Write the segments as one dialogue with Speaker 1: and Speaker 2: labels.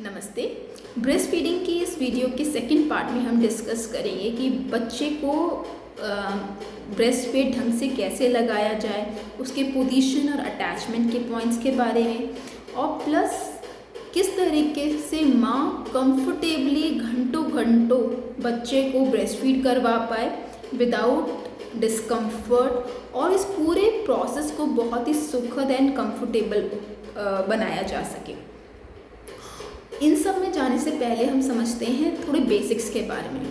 Speaker 1: नमस्ते। Breast feeding की इस वीडियो के सेकंड पार्ट में हम डिस्कस करेंगे कि बच्चे को ब्रेस्ट पे ढंग से कैसे लगाया जाए, उसके पोजीशन और अटैचमेंट के पॉइंट्स के बारे में, और प्लस किस तरीके से माँ कंफर्टेबली घंटों घंटों बच्चे को ब्रेस्ट फीड करवा पाए विदाउट डिस्कम्फर्ट, और इस पूरे प्रोसेस को बहुत ही सुखद एंड कंफर्टेबल बनाया जा सके। इन सब में जाने से पहले हम समझते हैं थोड़े बेसिक्स के बारे में।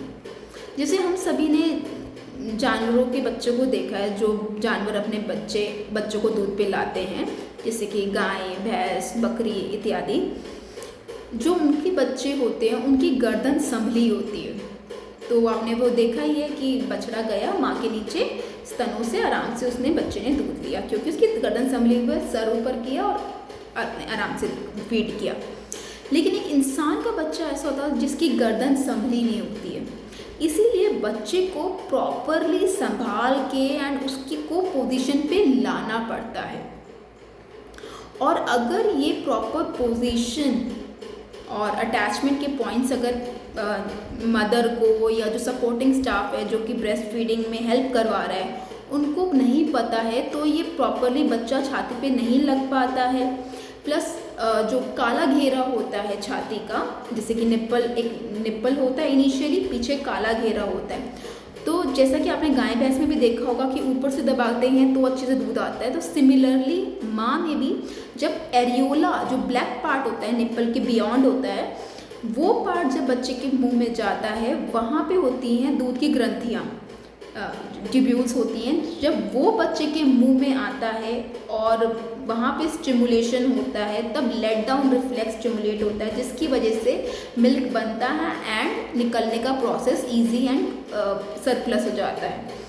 Speaker 1: जैसे हम सभी ने जानवरों के बच्चों को देखा है, जो जानवर अपने बच्चों को दूध पिलाते हैं, जैसे कि गाय, भैंस, बकरी इत्यादि। जो उनके बच्चे होते हैं उनकी गर्दन संभली होती है, तो आपने वो देखा ही है कि बछड़ा गया माँ के नीचे, स्तनों से आराम से उसने बच्चे ने दूध लिया, क्योंकि उसकी गर्दन संभली हुई, सर ऊपर किया और आराम से फीड किया। लेकिन एक इंसान का बच्चा ऐसा होता है जिसकी गर्दन संभली नहीं होती है, इसीलिए बच्चे को प्रॉपरली संभाल के एंड उसकी को पोजीशन पे लाना पड़ता है। और अगर ये प्रॉपर पोजीशन और अटैचमेंट के पॉइंट्स अगर मदर को या जो सपोर्टिंग स्टाफ है जो कि ब्रेस्ट फीडिंग में हेल्प करवा रहा है उनको नहीं पता है, तो ये प्रॉपरली बच्चा छाती पे नहीं लग पाता है। प्लस जो काला घेरा होता है छाती का, जैसे कि निप्पल होता है इनिशियली, पीछे काला घेरा होता है। तो जैसा कि आपने गाय भैंस में भी देखा होगा कि ऊपर से दबाते हैं तो अच्छे से दूध आता है, तो सिमिलरली माँ में भी जब एरियोला जो ब्लैक पार्ट होता है निप्पल के बियॉन्ड होता है, वो पार्ट जब बच्चे के मुंह में जाता है वहाँ पे होती हैं दूध की ग्रंथियाँ, ट्यूब्यूल्स होती हैं। जब वो बच्चे के मुंह में आता है और वहाँ पे स्टिमुलेशन होता है, तब लेट डाउन रिफ्लेक्स स्टिमुलेट होता है, जिसकी वजह से मिल्क बनता है एंड निकलने का प्रोसेस इजी एंड सरप्लस हो जाता है।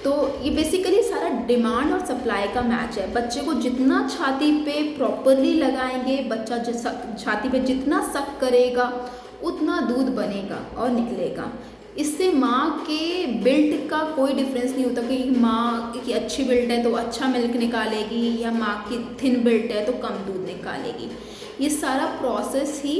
Speaker 1: तो ये बेसिकली सारा डिमांड और सप्लाई का मैच है। बच्चे को जितना छाती पे प्रॉपरली लगाएंगे, बच्चा छाती पे जितना सक करेगा उतना दूध बनेगा और निकलेगा। इससे माँ के बिल्ट का कोई डिफरेंस नहीं होता कि माँ की अच्छी बिल्ट है तो अच्छा मिल्क निकालेगी या माँ की थिन बिल्ट है तो कम दूध निकालेगी। ये सारा प्रोसेस ही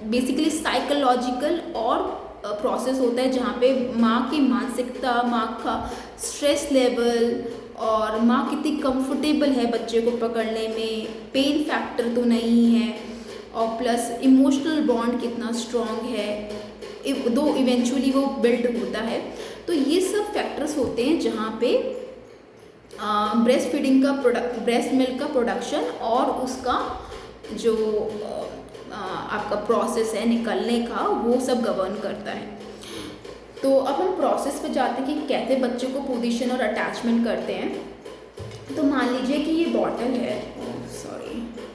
Speaker 1: बेसिकली साइकोलॉजिकल और प्रोसेस होता है, जहाँ पे माँ की मानसिकता, माँ का स्ट्रेस लेवल और माँ कितनी कंफर्टेबल है बच्चे को पकड़ने में, पेन फैक्टर तो नहीं है, और प्लस इमोशनल बॉन्ड कितना स्ट्रॉन्ग है, दो इवेंचुअली वो बिल्ड होता है। तो ये सब फैक्टर्स होते हैं जहाँ पे ब्रेस्ट फीडिंग का ब्रेस्ट मिल्क का प्रोडक्शन और उसका जो आपका प्रोसेस है निकलने का, वो सब गवर्न करता है। तो अब हम प्रोसेस पे जाते हैं कि कैसे बच्चे को पोजीशन और अटैचमेंट करते हैं। तो मान लीजिए कि ये बॉटल है, सॉरी